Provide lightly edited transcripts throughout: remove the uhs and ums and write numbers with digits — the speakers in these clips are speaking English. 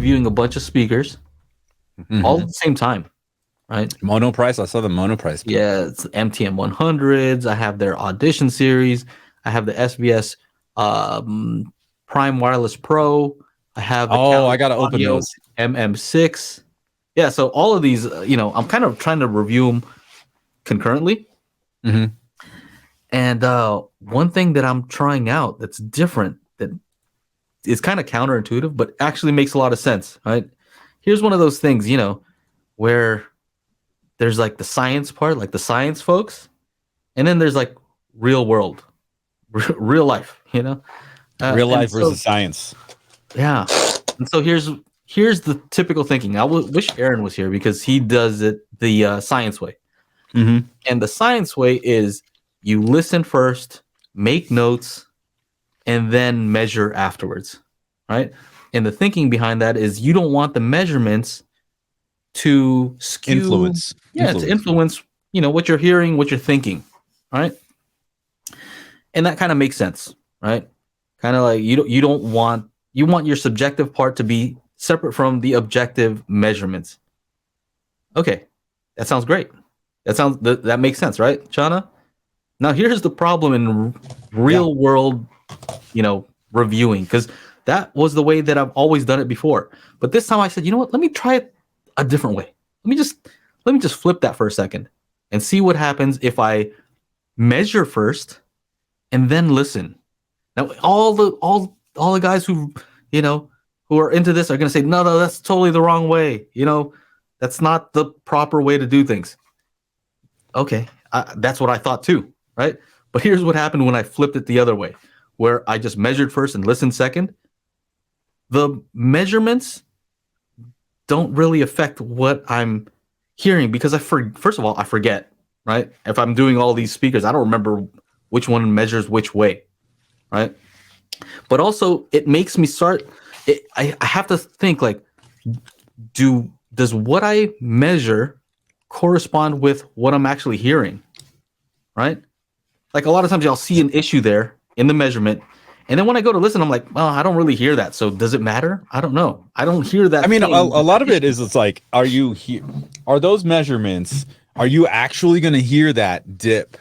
reviewing a bunch of speakers all at the same time, right? Mono price. I saw the mono price. Yeah, it's MTM 100s. I have their Audition series. I have the SBS Prime Wireless Pro. I have the I gotta open those. MM6. Yeah, so all of these, I'm kind of trying to review them concurrently. Mm-hmm. And one thing that I'm trying out that's different, that is kind of counterintuitive, but actually makes a lot of sense, right? Here's one of those things, where there's like the science part, like the science folks, and then there's like real world, real life, Real life versus science. Yeah. And so here's the typical thinking. I wish Aaron was here because he does it the science way. Mm-hmm. And the science way is you listen first, make notes, and then measure afterwards, right? And the thinking behind that is you don't want the measurements to skew, to influence, what you're hearing, what you're thinking, right? And that kind of makes sense, right? Kind of like you want your subjective part to be separate from the objective measurements. Okay, that sounds great. That makes sense, right, Chana? Now here's the problem in real world, reviewing, because that was the way that I've always done it before. But this time I said, you know what? Let me try it a different way. Let me just flip that for a second and see what happens if I measure first and then listen. Now all the guys who are into this are going to say, no, that's totally the wrong way. That's not the proper way to do things. Okay, that's what I thought too, right? But here's what happened when I flipped it the other way, where I just measured first and listened second. The measurements don't really affect what I'm hearing because first of all, I forget, right? If I'm doing all these speakers, I don't remember which one measures which way, right? But also it makes me I have to think like, does what I measure correspond with what I'm actually hearing, right? Like a lot of times I'll see an issue there in the measurement, and then when I go to listen, I'm like, oh, I don't really hear that. So does it matter? I don't know. I don't hear that. I mean, a lot of it is, it's like, are those measurements, are you actually going to hear that dip,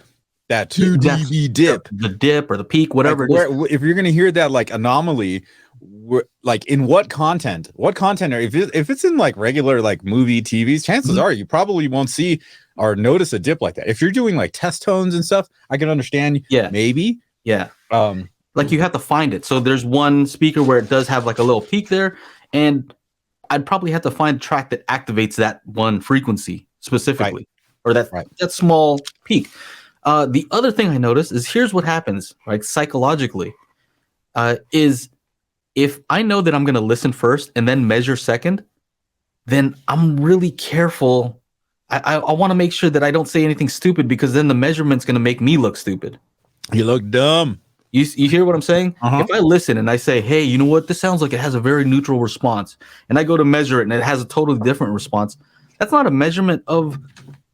that 2 dB dip, the dip or the peak, whatever it is? If you're going to hear that like anomaly, like in what content if it's in like regular like movie TVs, chances are you probably won't see or notice a dip like that. If you're doing like test tones and stuff, I can understand. Maybe. Like you have to find it. So there's one speaker where it does have like a little peak there, and I'd probably have to find a track that activates that one frequency specifically, or that small peak. The other thing I noticed is here's what happens, right? Psychologically, is if I know that I'm going to listen first and then measure second, then I'm really careful. I want to make sure that I don't say anything stupid, because then the measurement's going to make me look stupid. You look dumb. You hear what I'm saying? If I listen and I say, hey, you know what? This sounds like it has a very neutral response, and I go to measure it and it has a totally different response, that's not a measurement of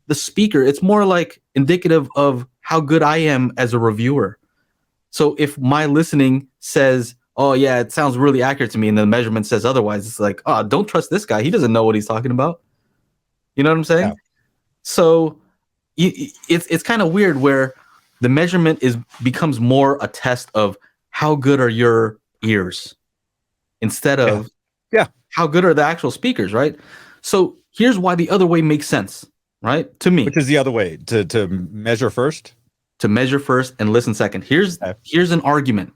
the speaker. It's more like indicative of how good I am as a reviewer. So if my listening says, oh yeah, it sounds really accurate to me, and the measurement says otherwise, it's like, oh, don't trust this guy. He doesn't know what he's talking about. You know what I'm saying? Yeah. So it's kind of weird where the measurement becomes more a test of how good are your ears instead of how good are the actual speakers, right? So here's why the other way makes sense, right? To me. Which is the other way? To measure first? To measure first and listen second. Here's an argument,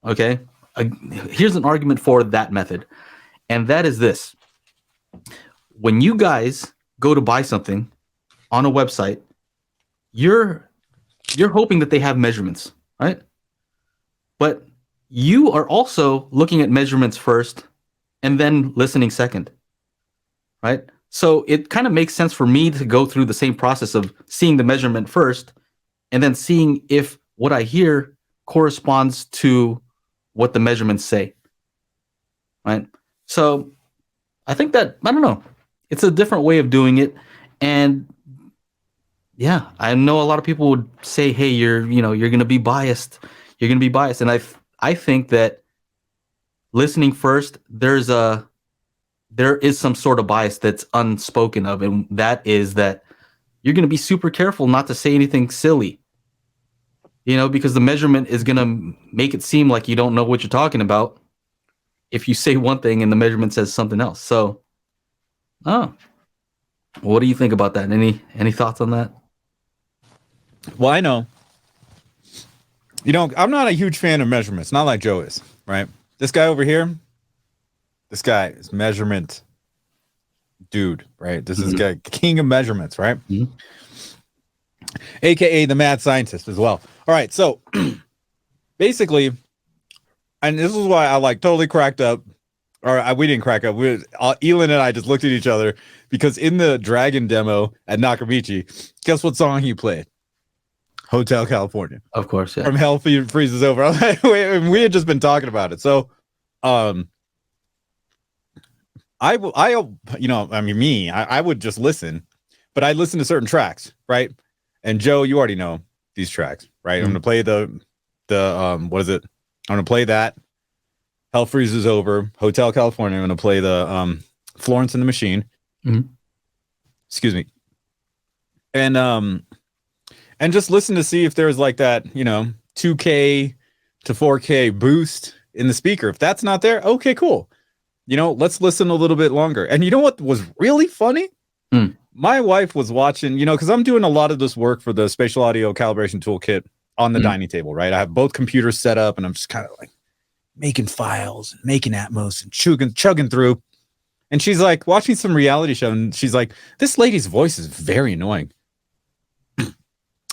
okay? Here's an argument for that method, and that is this. When you guys go to buy something on a website, you're hoping that they have measurements, right? But you are also looking at measurements first and then listening second, right? So it kind of makes sense for me to go through the same process of seeing the measurement first and then seeing if what I hear corresponds to what the measurements say, right? So I think that, I don't know, it's a different way of doing it. And yeah, I know a lot of people would say, hey, you're going to be biased. You're going to be biased. And I think that listening first, there's a there is some sort of bias that's unspoken of, and that is that you're going to be super careful not to say anything silly, because the measurement is going to make it seem like you don't know what you're talking about if you say one thing and the measurement says something else. So, what do you think about that? Any thoughts on that? Well, I know. I'm not a huge fan of measurements, not like Joe is, right? This guy over here, this guy is measurement dude, right? This is guy king of measurements, right? Mhm. AKA the mad scientist as well. All right, so basically, and this is why I totally cracked up, or we didn't crack up. Elon and I just looked at each other because in the Dragon demo at Nakamichi, guess what song he played? Hotel California. Of course, yeah. From Hell Freezes Over. We had just been talking about it. So, I would just listen, but I listen to certain tracks, right? And Joe, you already know these tracks, right? I'm gonna play what is it? I'm gonna play that Hell Freezes Over, Hotel California. I'm gonna play the Florence and the Machine. Excuse me. And just listen to see if there's like that, 2K to 4K boost in the speaker. If that's not there, okay, cool. Let's listen a little bit longer. And you know what was really funny? My wife was watching, because I'm doing a lot of this work for the spatial audio calibration toolkit on the dining table, right? I have both computers set up and I'm just kind of like making files and making Atmos and chugging through. And she's like watching some reality show and she's like, this lady's voice is very annoying.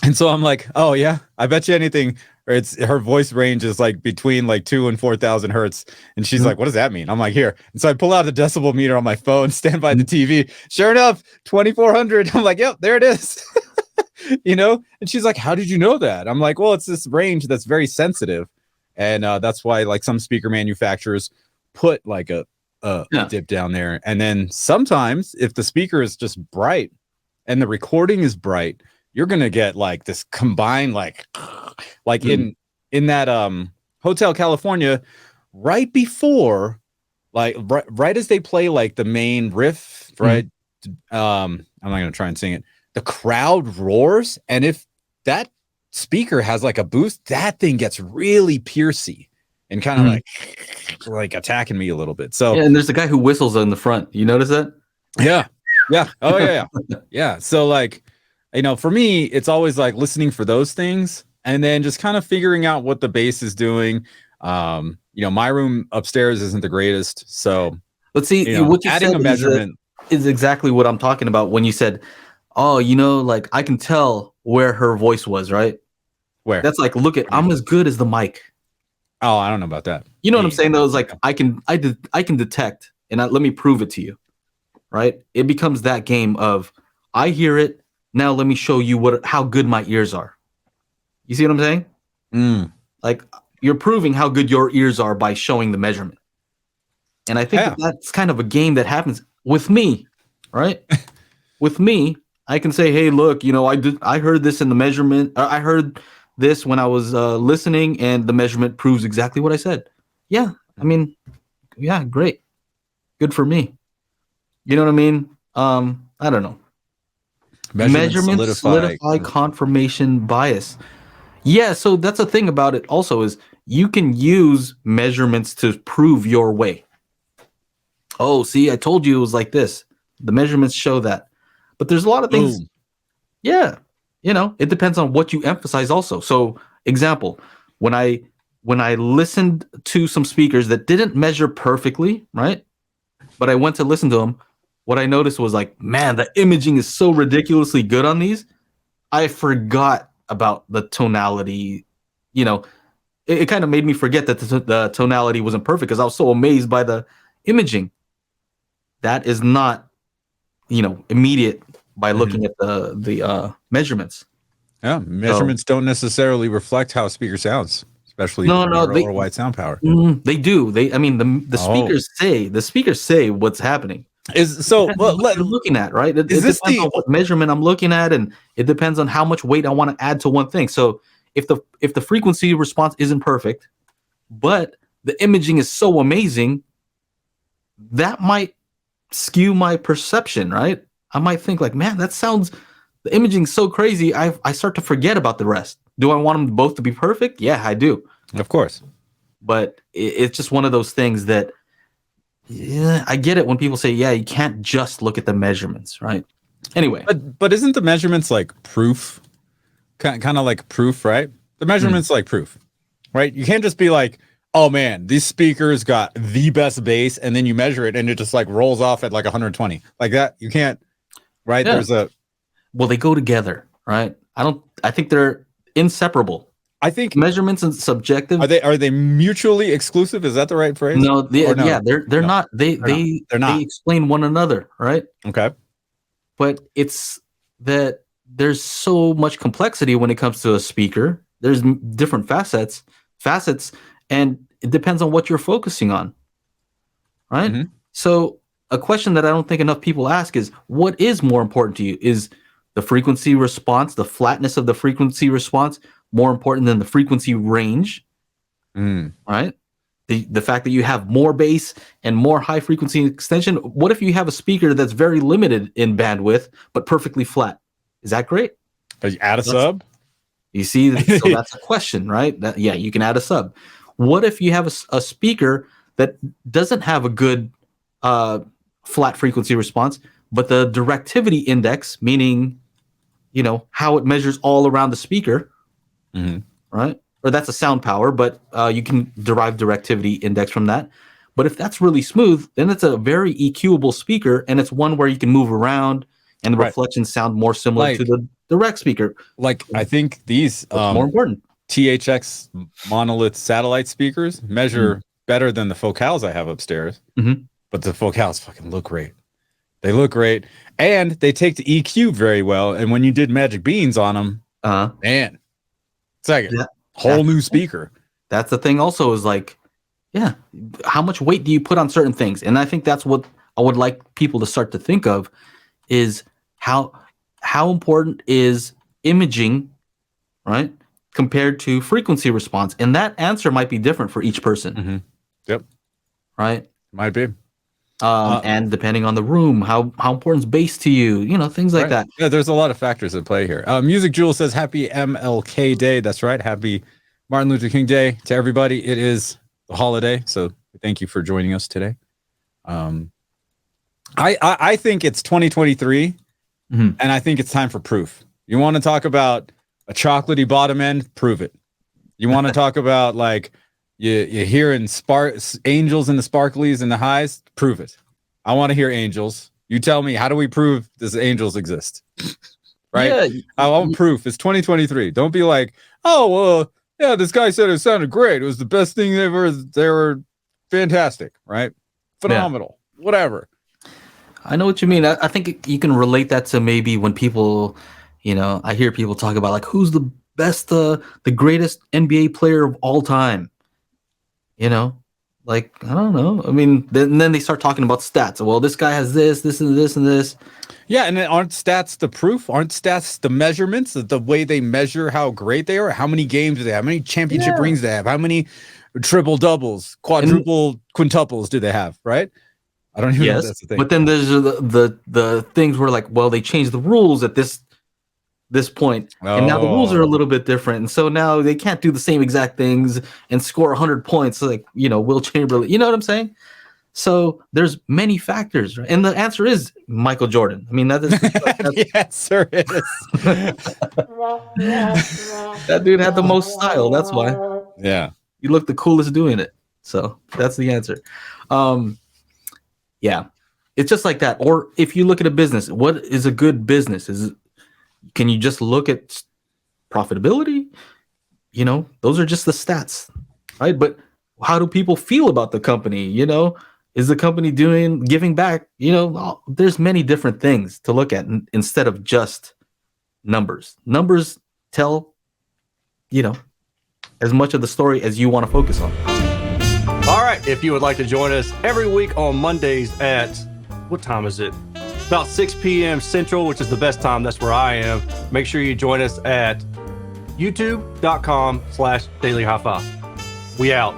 And so I'm like, oh yeah, I bet you anything. Or her voice range is like between like 2,000 and 4,000 hertz. And she's like, what does that mean? I'm like, here. And so I pull out the decibel meter on my phone, stand by the TV. Sure enough, 2,400. I'm like, yep, there it is. And she's like, how did you know that? I'm like, well, it's this range that's very sensitive. And that's why like some speaker manufacturers put like a dip down there. And then sometimes if the speaker is just bright and the recording is bright, you're gonna get like this combined like in that Hotel California right before right as they play like the main riff, right? I'm not gonna try and sing it. The crowd roars, and if that speaker has like a boost, that thing gets really piercy and kind of like attacking me a little bit. So and there's a guy who whistles in the front. You notice that? Yeah. Oh yeah. So like, for me, it's always like listening for those things and then just kind of figuring out what the bass is doing. My room upstairs isn't the greatest. So let's see, what you adding said a measurement is exactly what I'm talking about when you said, oh, like I can tell where her voice was, right? Where? That's like, look at, I'm as good as the mic. Oh, I don't know about that. You know what I'm saying though? It's like I can detect, and let me prove it to you, right? It becomes that game of I hear it. Now let me show you how good my ears are. You see what I'm saying? Like you're proving how good your ears are by showing the measurement. And I think that's kind of a game that happens with me, right? With me, I can say, hey, look, I heard this in the measurement. I heard this when I was listening, and the measurement proves exactly what I said. Yeah, I mean, yeah, great, good for me. You know what I mean? I don't know. Measurements solidify confirmation bias. Yeah, so that's the thing about it also is you can use measurements to prove your way. Oh, see, I told you it was like this. The measurements show that. But there's a lot of things. Boom. Yeah. It depends on what you emphasize also. So, example, when I listened to some speakers that didn't measure perfectly, right? But I went to listen to them, what I noticed was like, man, the imaging is so ridiculously good on these. I forgot about the tonality. It kind of made me forget that the tonality wasn't perfect because I was so amazed by the imaging. That is not, immediate by looking at the measurements. Yeah, measurements don't necessarily reflect how a speaker sounds, especially or wide sound power. They do. The speakers say what's happening. What you're looking at, right? It depends on what measurement I'm looking at, and it depends on how much weight I want to add to one thing. So if the frequency response isn't perfect, but the imaging is so amazing, that might skew my perception, right? I might think like, man, the imaging's so crazy. I start to forget about the rest. Do I want them both to be perfect? Yeah, I do. Of course. But it's just one of those things that, yeah, I get it when people say, yeah, you can't just look at the measurements, right? Anyway. But isn't the measurements like proof? Kind of like proof, right? The measurements like proof, right? You can't just be like, oh man, these speakers got the best bass, and then you measure it and it just like rolls off at like 120. Like that, you can't, right? Yeah. Well, they go together, right? I think they're inseparable. I think measurements and subjective. Are they mutually exclusive? Is that the right phrase? No, yeah, they're not. They're not. They explain one another, right? Okay. But it's that there's so much complexity when it comes to a speaker. There's different facets, and it depends on what you're focusing on, right? Mm-hmm. So a question that I don't think enough people ask is, what is more important to you? Is the frequency response, the flatness of the frequency response, more important than the frequency range, right? The fact that you have more bass and more high frequency extension. What if you have a speaker that's very limited in bandwidth but perfectly flat? Is that great? You add a sub? You see, so that's a question, right? Yeah, you can add a sub. What if you have a speaker that doesn't have a good flat frequency response, but the directivity index, meaning, how it measures all around the speaker, right? Or that's a sound power, but you can derive directivity index from that. But if that's really smooth, then it's a very EQable speaker, and it's one where you can move around, and the reflections sound more similar to the direct speaker. Like, I think these more important THX monolith satellite speakers measure better than the focals I have upstairs. But the focals fucking look great. They look great, and they take the EQ very well. And when you did Magic Beans on them, man, it's like a whole new speaker. That's the thing. Also, is like, yeah, how much weight do you put on certain things? And I think that's what I would like people to start to think of is how important is imaging, right, compared to frequency response? And that answer might be different for each person. Yep. Right. Might be. And depending on the room, how important is bass to you? Things like that. Yeah, there's a lot of factors at play here. Music Jewel says, happy MLK Day. That's right. Happy Martin Luther King Day to everybody. It is the holiday, so thank you for joining us today. I think it's 2023, and I think it's time for proof. You want to talk about a chocolatey bottom end? Prove it. You want to talk about like you hearing angels in the sparklies and the highs? Prove it. I want to hear angels. You tell me, how do we prove this angels exist? Right? Yeah, I want proof. It's 2023. Don't be like, oh, well, yeah, this guy said it sounded great. It was the best thing ever. They were fantastic, right? Phenomenal. Yeah. Whatever. I know what you mean. I think you can relate that to maybe when people, I hear people talk about like, who's the best, the greatest NBA player of all time? Like, I don't know. I mean, then they start talking about stats. Well, this guy has this, and this, and this. Yeah, and then aren't stats the proof? Aren't stats the measurements? The way they measure how great they are? How many games do they have? How many championship rings do they have? How many triple doubles, quadruple quintuples do they have? Right? I don't even know if that's the thing. But then there's the things where like, well, they changed the rules at this point, and now the rules are a little bit different, and so now they can't do the same exact things and score 100 points like Will Chamberlain. You know what I'm saying? So there's many factors, right? And the answer is Michael Jordan. I mean, that's the answer is that dude had the most style. That's why. Yeah, you look the coolest doing it. So that's the answer. Yeah, it's just like that. Or if you look at a business, what is a good business? Can you just look at profitability? Those are just the stats, right? But how do people feel about the company? Is the company giving back? There's many different things to look at instead of just numbers. Numbers tell, as much of the story as you want to focus on. All right. If you would like to join us every week on Mondays at, what time is it? About 6 p.m. Central, which is the best time. That's where I am. Make sure you join us at youtube.com/Daily HiFi. We out.